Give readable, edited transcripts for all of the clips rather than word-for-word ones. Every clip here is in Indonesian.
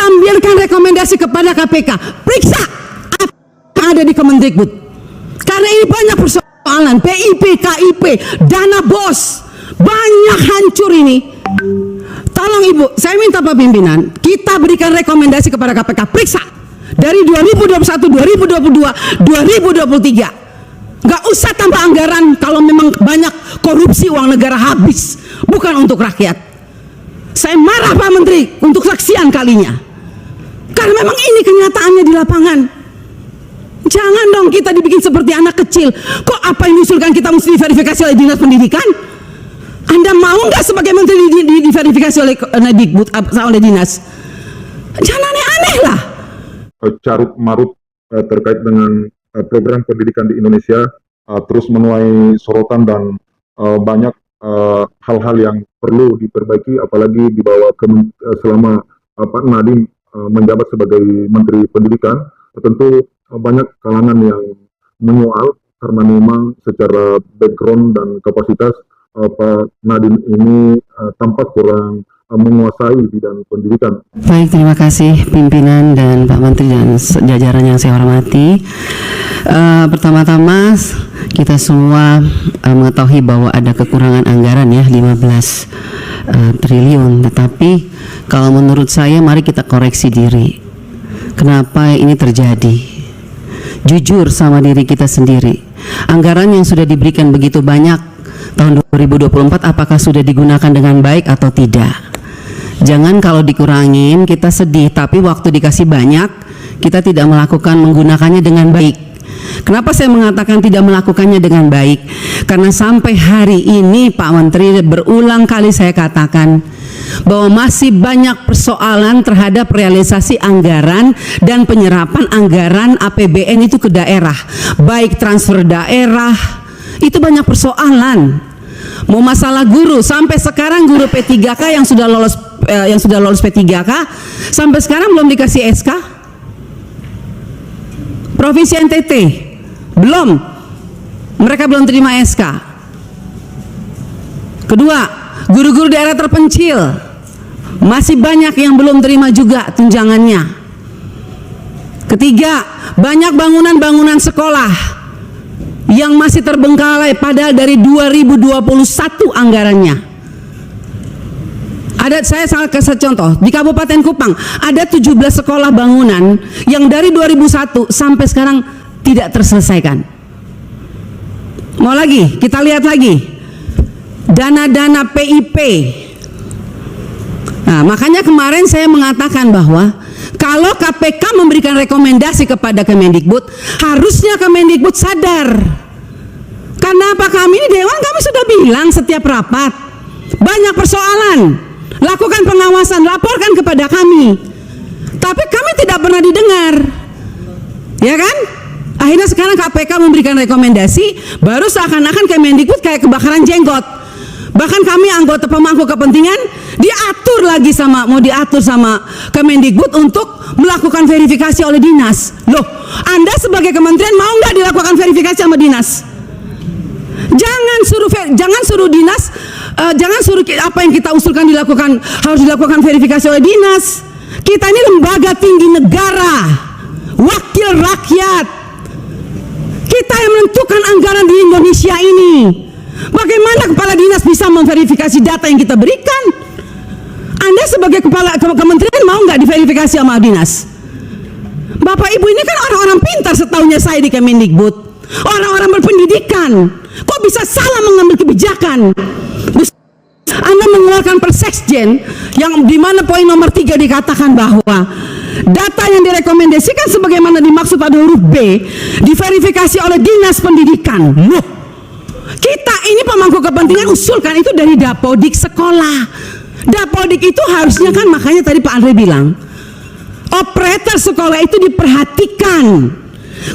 memberikan rekomendasi kepada KPK, periksa apa yang ada di Kemendikbud. Karena ini banyak persoalan, PIP, KIP, dana BOS, banyak hancur ini. Tolong Ibu, saya minta Pak Pimpinan, kita berikan rekomendasi kepada KPK, periksa dari 2021, 2022, 2023. Nggak usah tambah anggaran kalau memang banyak korupsi, uang negara habis, bukan untuk rakyat. Saya marah Pak Menteri untuk sekian kalinya, karena memang ini kenyataannya di lapangan. Jangan dong kita dibikin seperti anak kecil. Kok apa yang diusulkan kita mesti diverifikasi oleh Dinas Pendidikan? Anda mau nggak sebagai menteri diverifikasi oleh Dikbud, oleh dinas? Jangan aneh-aneh lah. Carut marut terkait dengan program pendidikan di Indonesia terus menuai sorotan dan banyak hal-hal yang perlu diperbaiki, apalagi di bawah selama Pak Nadiem menjabat sebagai Menteri Pendidikan. Tentu banyak kalangan yang menyoal karena memang secara background dan kapasitas Pak Nadiem ini tampak kurang menguasai bidang pendidikan. Baik, terima kasih pimpinan dan Pak Menteri dan jajaran yang saya hormati. Pertama-tama kita semua mengetahui bahwa ada kekurangan anggaran ya 15 triliun. Tetapi kalau menurut saya mari kita koreksi diri. Kenapa ini terjadi? Jujur sama diri kita sendiri. Anggaran yang sudah diberikan begitu banyak tahun 2024 apakah sudah digunakan dengan baik atau tidak? Jangan kalau dikurangin kita sedih, tapi waktu dikasih banyak kita tidak menggunakannya dengan baik. Kenapa saya mengatakan tidak melakukannya dengan baik? Karena sampai hari ini Pak Menteri berulang kali saya katakan bahwa masih banyak persoalan terhadap realisasi anggaran dan penyerapan anggaran APBN itu ke daerah, baik transfer daerah, itu banyak persoalan. Mau masalah guru, sampai sekarang guru P3K yang sudah lolos P3K sampai sekarang belum dikasih SK. Provinsi NTT belum, mereka belum terima SK. Kedua, guru-guru daerah terpencil masih banyak yang belum terima juga tunjangannya. Ketiga, banyak bangunan-bangunan sekolah yang masih terbengkalai padahal dari 2021 anggarannya. Saya kasih contoh, di Kabupaten Kupang ada 17 sekolah bangunan yang dari 2001 sampai sekarang tidak terselesaikan. Mau lagi, kita lihat lagi dana-dana PIP. Nah, makanya kemarin saya mengatakan bahwa kalau KPK memberikan rekomendasi kepada Kemendikbud, harusnya Kemendikbud sadar. Karena apa, kami ini Dewan, kami sudah bilang setiap rapat banyak persoalan, lakukan pengawasan, laporkan kepada kami. Tapi kami tidak pernah didengar, ya kan? Akhirnya sekarang KPK memberikan rekomendasi, baru seakan-akan Kemendikbud kayak kebakaran jenggot. Bahkan kami anggota pemangku kepentingan mau diatur sama Kemendikbud untuk melakukan verifikasi oleh dinas. Loh, Anda sebagai kementerian mau nggak dilakukan verifikasi sama dinas? Jangan suruh dinas, jangan suruh apa yang kita usulkan harus dilakukan verifikasi oleh dinas. Kita ini lembaga tinggi negara, wakil rakyat. Kita yang menentukan anggaran di Indonesia ini. Bagaimana kepala dinas bisa memverifikasi data yang kita berikan? Anda sebagai kepala kementerian mau nggak diverifikasi sama dinas? Bapak Ibu ini kan orang-orang pintar setahunya saya di Kemendikbud, orang-orang berpendidikan. Kok bisa salah mengambil kebijakan? Anda mengeluarkan Perseksjen yang dimana poin nomor 3 dikatakan bahwa data yang direkomendasikan sebagaimana dimaksud pada huruf B diverifikasi oleh Dinas Pendidikan. Loh, kita ini pemangku kepentingan usulkan itu dari Dapodik sekolah. Dapodik itu harusnya kan, makanya tadi Pak Andre bilang operator sekolah itu diperhatikan,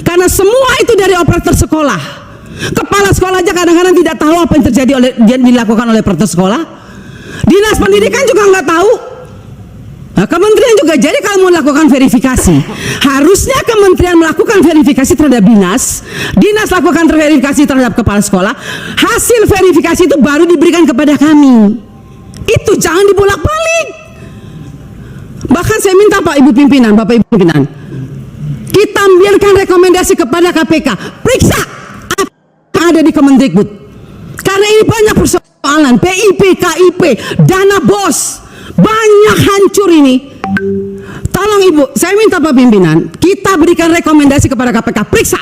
karena semua itu dari operator sekolah. Kepala sekolah aja kadang-kadang tidak tahu apa yang terjadi dilakukan oleh operator sekolah. Dinas pendidikan juga nggak tahu. Nah, kementerian juga. Jadi kalau mau melakukan verifikasi, harusnya kementerian melakukan verifikasi terhadap dinas, dinas lakukan verifikasi terhadap kepala sekolah, hasil verifikasi itu baru diberikan kepada kami. Itu jangan dibolak-balik. Bahkan saya minta Pak Ibu pimpinan, Bapak Ibu pimpinan, kita ambilkan rekomendasi kepada KPK, periksa apa yang ada di Kemendikbud. Karena ini banyak persoalan, PIP, KIP, dana BOS, banyak hancur ini. Tolong Ibu, saya minta Pak pimpinan, kita berikan rekomendasi kepada KPK, periksa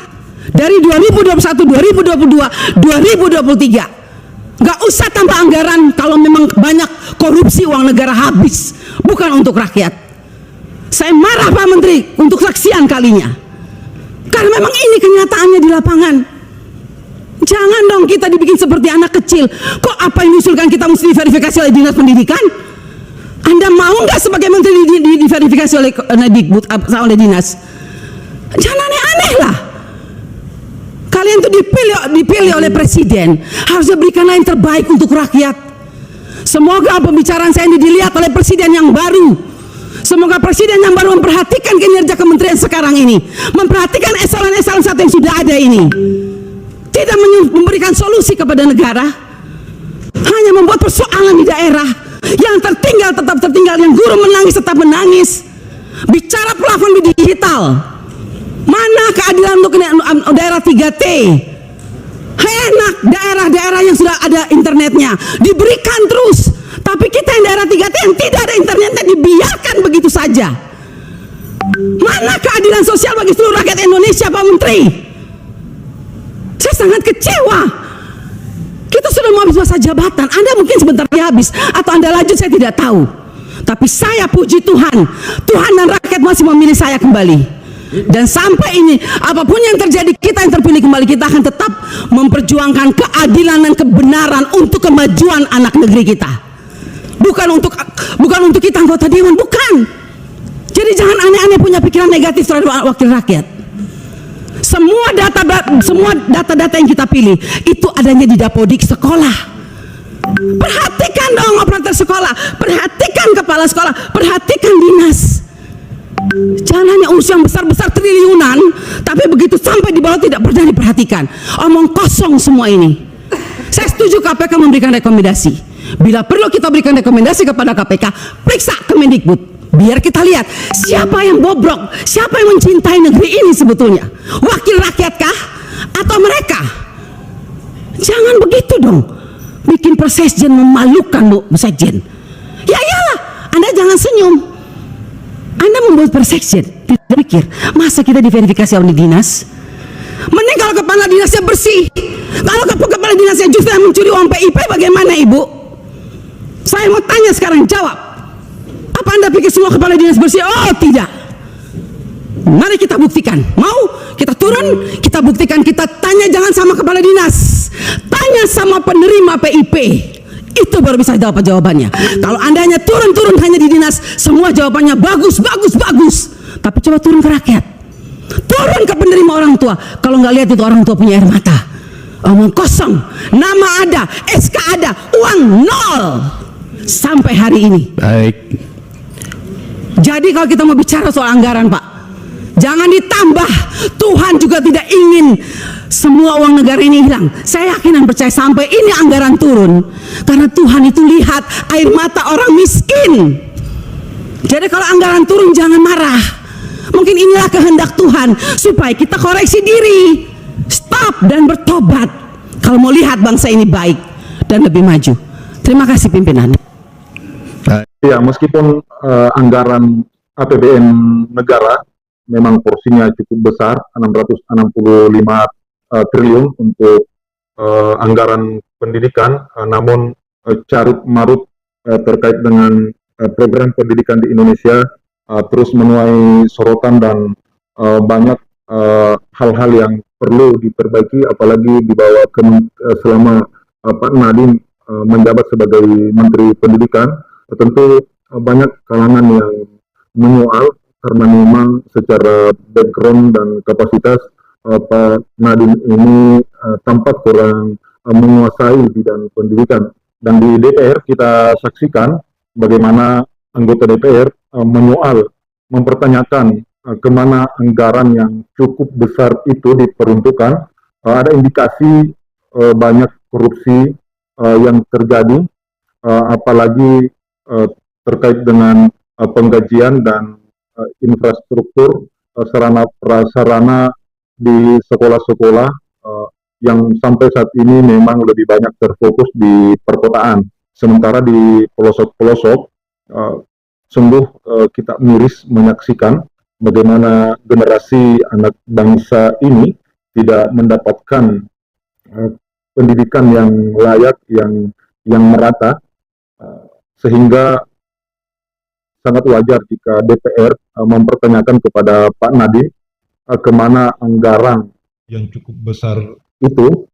dari 2021, 2022, 2023. Gak usah tambah anggaran kalau memang banyak korupsi, uang negara habis, bukan untuk rakyat. Saya marah Pak Menteri untuk sekian kalinya, karena memang ini kenyataannya di lapangan. Jangan dong kita dibikin seperti anak kecil. Kok apa yang diusulkan kita mesti diverifikasi oleh Dinas Pendidikan? Anda mau nggak sebagai Menteri diverifikasi oleh Dikbud, oleh Dinas? Jangan aneh-aneh lah. Kalian tuh dipilih oleh Presiden, harusnya berikanlah yang terbaik untuk rakyat. Semoga pembicaraan saya ini dilihat oleh Presiden yang baru. Semoga Presiden yang baru memperhatikan kinerja kementerian sekarang ini, memperhatikan eselon-eselon 1 yang sudah ada ini, tidak memberikan solusi kepada negara, hanya membuat persoalan di daerah. Yang tertinggal tetap tertinggal, yang guru menangis tetap menangis. Bicara plafon digital, mana keadilan untuk daerah 3T? Enak daerah-daerah yang sudah ada internetnya diberikan terus, tapi kita yang daerah 3T yang tidak ada internetnya dibiarkan begitu saja. Mana keadilan sosial bagi seluruh rakyat Indonesia, Pak Menteri? Saya sangat kecewa. Kita sudah mau habis masa jabatan, Anda mungkin sebentar lagi habis, atau Anda lanjut, saya tidak tahu. Tapi saya puji Tuhan, Tuhan dan rakyat masih memilih saya kembali. Dan sampai ini, apapun yang terjadi, kita yang terpilih kembali, kita akan tetap memperjuangkan keadilan dan kebenaran untuk kemajuan anak negeri kita. Bukan untuk kita anggota dewan, bukan. Jadi jangan aneh-aneh punya pikiran negatif terhadap wakil rakyat. Semua data-data yang kita pilih itu adanya di Dapodik sekolah. Perhatikan dong operator sekolah, perhatikan kepala sekolah, perhatikan dinas. Jangan hanya urus yang besar-besar triliunan, tapi begitu sampai di bawah tidak pernah diperhatikan. Omong kosong semua ini. Saya setuju KPK memberikan rekomendasi. Bila perlu kita berikan rekomendasi kepada KPK, periksa Kemendikbud. Biar kita lihat siapa yang bobrok, siapa yang mencintai negeri ini sebetulnya. Wakil rakyat kah? Atau mereka? Jangan begitu dong. Bikin Persekjen memalukan, Bu Sekjen. Ya iyalah, Anda jangan senyum. Anda membuat Persekjen, tidak pikir masa kita diverifikasi oleh dinas? Mending kalau kepala dinasnya bersih. Kalau kepala dinasnya justru yang mencuri uang PIP, bagaimana Ibu? Saya mau tanya sekarang, jawab. Apa Anda pikir semua kepala dinas bersih? Oh tidak. Mari kita buktikan. Mau kita turun, kita buktikan, kita tanya, jangan sama kepala dinas, tanya sama penerima PIP. Itu baru bisa jawab jawabannya. Kalau Anda hanya turun hanya di dinas, semua jawabannya bagus. Tapi coba turun ke rakyat, turun ke penerima orang tua. Kalau nggak lihat itu orang tua punya air mata. Omong kosong, nama ada, SK ada, uang nol sampai hari ini. Baik. Jadi kalau kita mau bicara soal anggaran, Pak, jangan ditambah. Tuhan juga tidak ingin semua uang negara ini hilang. Saya yakin dan percaya sampai ini anggaran turun, karena Tuhan itu lihat air mata orang miskin. Jadi kalau anggaran turun jangan marah. Mungkin inilah kehendak Tuhan supaya kita koreksi diri, stop dan bertobat kalau mau lihat bangsa ini baik dan lebih maju. Terima kasih pimpinan. Ya, meskipun anggaran APBN negara memang porsinya cukup besar, 665 triliun untuk anggaran pendidikan, namun carut marut terkait dengan program pendidikan di Indonesia terus menuai sorotan dan banyak hal-hal yang perlu diperbaiki, apalagi dibawa selama Pak Nadiem menjabat sebagai Menteri Pendidikan. Tentu banyak kalangan yang menyoal karena memang secara background dan kapasitas Pak Nadiem ini tampak kurang menguasai bidang pendidikan. Dan di DPR kita saksikan bagaimana anggota DPR menyoal, mempertanyakan kemana anggaran yang cukup besar itu diperuntukkan. Ada indikasi banyak korupsi yang terjadi, apalagi terkait dengan pengkajian dan infrastruktur sarana prasarana di sekolah-sekolah yang sampai saat ini memang lebih banyak terfokus di perkotaan, sementara di pelosok-pelosok sungguh kita miris menyaksikan bagaimana generasi anak bangsa ini tidak mendapatkan pendidikan yang layak, yang merata, sehingga sangat wajar jika DPR mempertanyakan kepada Pak Nadiem kemana anggaran yang cukup besar itu